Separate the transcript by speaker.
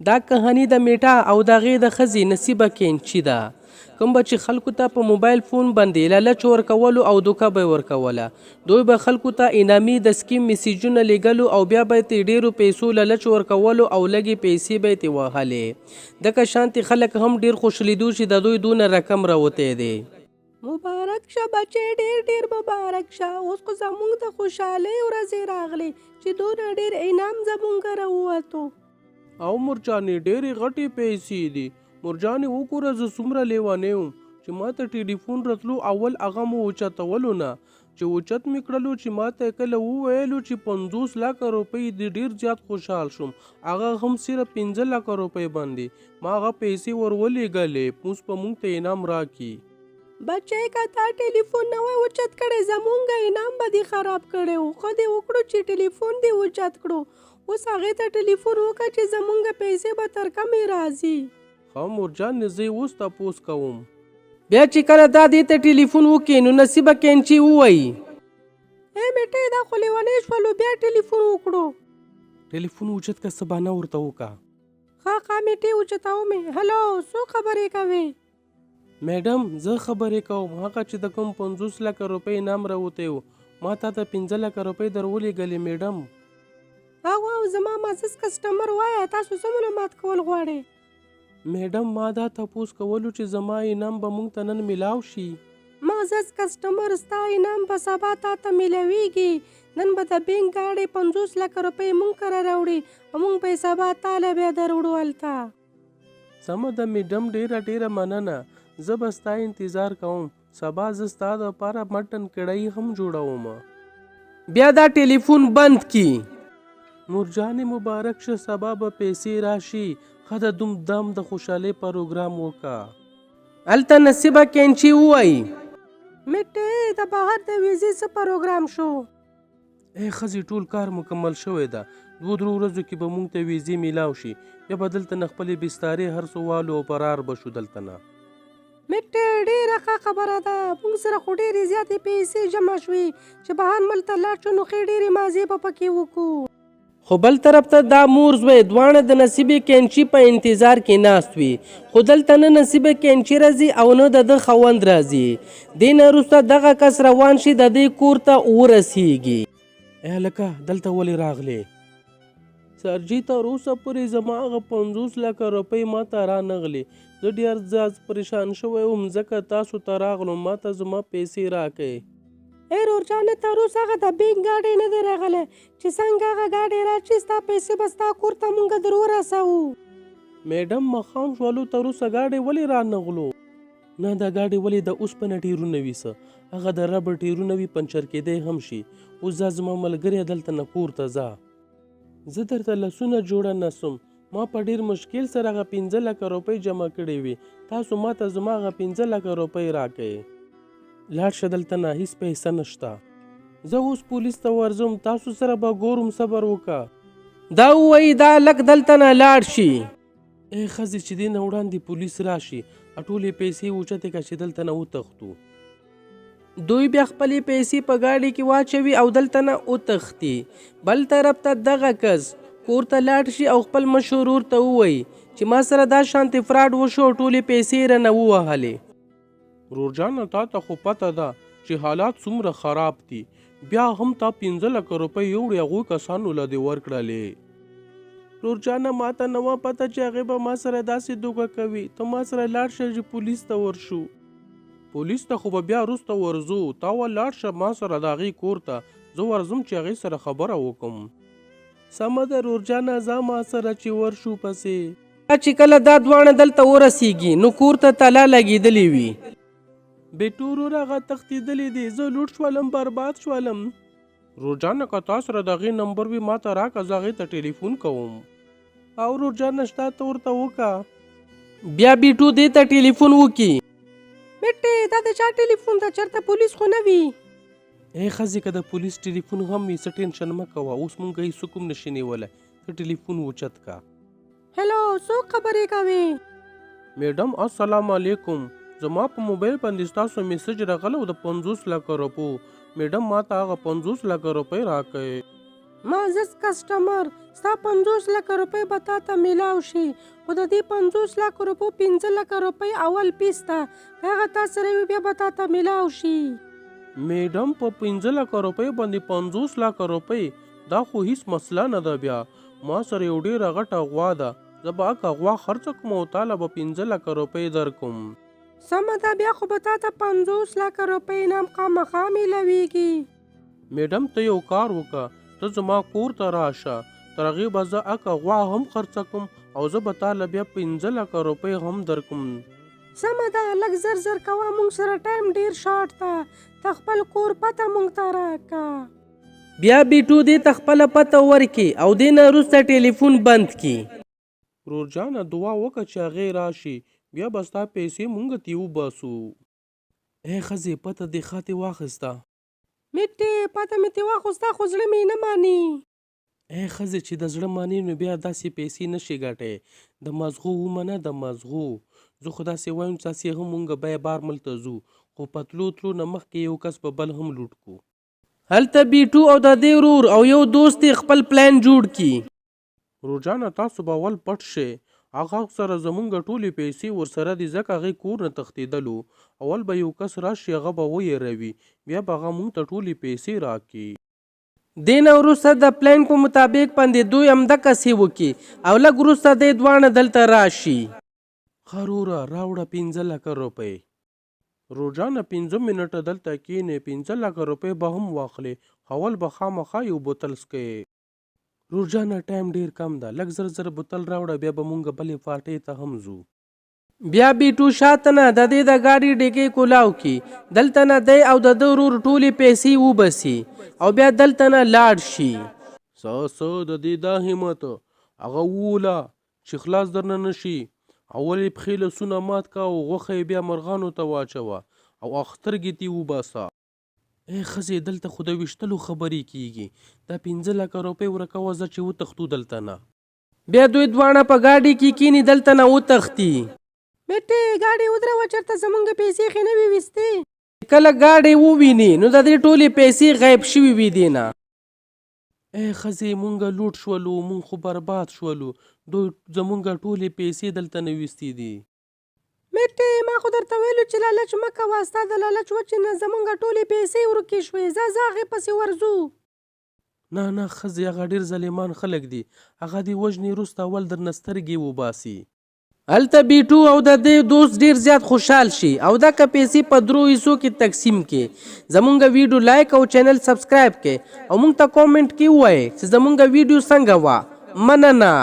Speaker 1: دا کهانی د میټا او د هغې د ښځې نصیبه کینچي ده، کوم به چې خلکو ته په موبایل فون باندې لالچ ورکولو او دوکه به یې ورکوله. دوی به خلکو ته انعامي د سکیم میسیجونه لیږلو او بیا به یې ترې ډېرو پیسو لالچ ورکولو او لږې پیسې به یې ترې وهلې. دغه شانتې خلک هم ډېر خوشحالېدو چې د دوی دونه رقم راوتی دی. مبارک شه بچې، ډېر ډېر مبارک شه. اوس خو زموږ د خوشحالۍ ورځې راغلې چې دونه ډېر انعام زموږ راووتو. او مرجانې ډېرې غټې پیسې دي. مرجانې وګوره زه څومره لیونی وم چې ما ته ټلیفون راتلو اول هغه مو اوچتولو نه چې اوچت مې کړلو چې ما ته کله وویلو چې 50 لکه روپۍ دي ډېر زیات خوشحال شوم. هغه هم صرف 15 لکه روپۍ باندې ما هغه پیسې ورولېږلې اوس به موږ ته انعام راکړي. بچی که تا ټلیفون نه وای اوچت کړی زمونږ انعام به دې خراب کړی و. ښه دې وکړو چې ټلیفون دې اوچت کړو. اوس هغې ته ټلیفون وکړه چې زمونږ پیسې به تر کمې راځي. ښه مرجان زه اوس تپوس کوم. بیا چې کله دا دې ته ټلیفون وکړي نو نصیبه کینچي ووایي میټۍ دا خو لیونی شولو بیا ټلیفون وکړو. ټلیفون اوچت که څه بهانه ورته وکړه. ښه میټۍ اوچتومې. هلو څوک خبرې کوې؟ میډم زه خبرې کوم. هغه چې د کوم 50 لکه روپۍ انعام راوتی و ما تا ته 15 لکه روپۍ در ولېږلې میډم. او زما معزز کسټمر وایه تاسو څه معلومات کول غواړئ؟ میډم ما دا تپوس کولو چې زما انعام به موږ ته نن میلاو شي. معزز کسټمر ستا انعام به سبا تا ته میلاویږي. نن به د بینک ګاډۍ 50 لکه روپۍ موږ کره راوړي او موږ به یې سبا تاله بیا دروړو هلته. سمه ده میډم ډېره ډېره مننه. زه به ستا انتظار کوم. سبا زه ستا دپاره مټن کړۍ هم جوړوم. بیا دا ټلیفون بند کی. مرجانې مبارک شه سبا به پیسې راشي. ښه د دوم دام د خوشحالۍ پروګرام وکړه. هلته نصیبه کینچي ووایي میټۍ د بهر د ویزې څه پروګرام شو؟ ښځې ټول کار مکمل شوی ده. 2-3 ورځو کې به موږ ته ویزې میلاو شي. بیا به دلته نه خپلې بستارې هر څه والو او فرار به شو دلته نه. میټۍ ډېره ښه خبره ده. موږ سره خو ډېرې زیاتې پیسې جمع شوې چې بهر ملک ته لاړ شو نو ښې ډېرې مازې به پکې وکړو. خو بل طرف ته دا مور زوی دواړه د نصیبې کینچي په انتظار کې ناست وي. خو دلته نه نصیبه کینچي راځي او نه د ده خوند راځي. دې نه وروسته دغه کس روان شي د دې کور ته ورسیږي. هلکه دلته ولې راغلې؟ سرجي تر اوسه پورې زما هغه 50 لکه روپۍ ما ته رانغلې. زه ډېر زیات پریشان شوی وم ځکه تاسو ته راغلم. ما ته زما پیسې راکړئ. رورجانه تر اوسه هغه د بینک ګاډۍ نه دی راغلی چې څنګه هغه ګاډۍ راشي ستا پیسې به ستا کور ته مونږ در ورسوو. میډم ماښام شولو تر اوسه ګاډۍ ولې رانغلو؟ نه دا ګاډۍ ولې د اوسپنه ټیرونه وي څه هغه د ربړ ټیرونه وي پنچر کېدی هم شي. اوس ځه زما ملګری دلته نه کور ته ځه. زه درته لسونه جوړه نه سم. ما په ډېر مشکل سره هغه 15 لکه روپۍ جمع کړې وي. تاسو ما ته زما هغه 15 لکه روپۍ راکړئ. لاړ شه دلته نه هېڅ پیسه نشته. زه اوس پولیس ته ورځم. تاسو سره به ګورم صبر وکړه. دا ووایي دا هلک دلته نه لاړ شي. ښځې چې دې نه وړاندې پولیس راشي ټولې پیسې اوچتې کړه چې دلته نه وتښتو. دوی بیا خپلې پیسې په ګاډۍ کې واچوي او دلته نه وتښتي. بل طرف ته دغه کس کور ته لاړ شي او خپل مشر ورور ته ووایي چې ما سره دا شانتې فراډ وشو او ټولې پیسې یې رانه ووهلې. رورجانه تا ته خو پته ده چې حالات څومره خراب دي. بیا هم تا 15 لکه روپۍ یوړې هغوی کسانو له دې ورکړلې. رورجانه ما ته نه وه پته چې هغې به ما سره داسې دوکه کوي. ته ما سره لاړ شه چې پولیس ته ورشو. پولیس ته خو به بیا وروسته ورځو. تا لاړ شه ما سره د هغې کور ته. زه ورځم چې هغې سره خبره وکړم. سمه ده رورجانه ځه ما سره چې ورشو پسې. چې کله دا دواړه دلته ورسیږي نو کور ته تالا لګېدلې وي. بیټو ورور هغه تښتېدلی دی. زه لوټ شولم برباد شولم. رورجانه که تا سره د هغې نمبر وي ما ته راکړه زه هغې ته ټلیفون کوم. او رورجانه شته ته ورته وکړه. بیا بیټو دې ته ټلیفون وکړي. بیټې دا د چا ټلیفون ده چېرته پولیس خو نه وي؟ ښځې که د پولیس ټلیفون هم وي څه ټینشن مه کوه. اوس مونږ هېڅ څوک هم نشي نیولی. ته ټلیفون اوچت کړه. هلو څوک خبرې کوې؟ میډم السلام علیکم. زما په موبایل باندې ستاسو میسج راغلی و د 50 لکه روپو. میډم ما ته هغه 50 لکه روپۍ راکړئ. معزز کسټمر، ستا 50 لکه روپۍ به تا ته میلاو شي، خو د دې 50 لکه روپو 15 لکه روپۍ اول پیس ته، که هغه تا سره وي بیا به تا ته میلاو شي. میډم په 15 لکه روپۍ باندې 50 لکه روپۍ، دا خو هیڅ مسله نه ده. بیا ما سره یو ډېره غټه غوا ده، زه به هکه غوا خرڅه کوم او تاله به 15 لکه روپۍ درکوم. سمه ده، بیا خو به تا ته 50 لکه روپۍ انعام خامخا میلاویږي. میډم ته یو کار وکړه، ته زما کور ته راشه، تر هغې به زه هکه غوا هم خرڅه کوم او زه به تاله بیا 15 لکه روپۍ هم درکوم. سمه ده، لږ زر زر کوه، موږ سره ټایم ډېر شارټ ده، ته خپل کور پته موږ ته راکړه. بیا بیټو دې ته خپله پته ورکړي او دې نه وروسته ټلیفون بند کړي. ورور جانه دعا وکړه چې هغې راشي، بیا به ستا پیسې مونږ ته وباسو. ای ښځې پته دې ښه تې واخیسته؟ میټې پته مې ترې واخیسته خو زړه مې نه ماني. ای ښځې چې د زړه ماني نو بیا داسې پیسې نشي ګټی. د مازغو ومنه، د مازغو. زه خو داسې وایم چې داسې هم مونږ بیا بارمل ته ځو، خو په تلو نه مخکې یو کس په بل هم لوټ کړو. هلته بیټو او د دې ورور او یو دوست یې خپل پلان جوړ کړي. ورور جانه تاسو به اول پټ شئ، هغه سره زمونږ ټولې پیسې ورسره دي ځکه هغې کور نه تښتېدلو. اول به یو کس راشي هغه به ویروي، بیا به هغه مونږ ته ټولې پیسې راکړي. دې نه وروسته د پلان په مطابق باندې دوی همدقسې وکړي او لږ وروسته دی دواړه دلته راشي. ښه وروره راوړه 15 لکه روپۍ. ورور جانه 15 منټه دلته کښېنې، 15 لکه روپۍ به هم واخلې، اول به خامخا یو بوتل څکې. ورور جانه ټایم ډېر کم ده، لږ زر زر بوتل راوړه، بیا به مونږ بلې پارټۍ ته هم ځو. بیا بیټو شاته نه د دې د ګاډي ډیګۍ کولاو کړي، دلته نه دی او د ده ورور ټولې پیسې وبسي او بیا دلته نه لاړ شي. څه د دې دا همت، هغه ووله چې خلاص درنه نه شي، اول یې پښې لاسونه مات کړه او غوښه یې بیا مرغانو ته واچوه او سترګې ترې وباسه. ای ښځې دلته خو د ویشتلو خبرې کېږي، دا 15 لکه روپۍ ورکوه ځه چې وتښتو دلته نه. بیا دوی دواړه په ګاډي کې کښېني، دلته نه وتښتي. میټې ګاډي ودروه، چېرته زمونږ پیسې ښې نه وي ویستې. کله ګاډي وویني نو د دې ټولې پیسې غیب شوي وي دې نه. ای ښځې مونږ لوټ شولو، مونږ خو برباد شولو، دوی زمونږ ټولې پیسې دلته نه ویستې دي. میټې ما خو درته ویلو چې لالچ مه کوه، ستا د لالچ وجې نه زمونږ ټولې پیسې ورکې شوې، ځه هغې پسې ورځو. نه ښځې هغه ډېر ظالمان خلک دي، هغه دې وژنې وروسته اول درنه سترګې وباسي. هلته بیټو او د دې دوست ډېر زیات خوشحال شي او دغه پیسې په 3 حصو کې تقسیم کړي. زمونږ ویډیو لایک او چینل سبسکرایب کړئ او مونږ ته کومنټ کې ووایئ چې زمونږ ویډیو څنګه وه. مننه.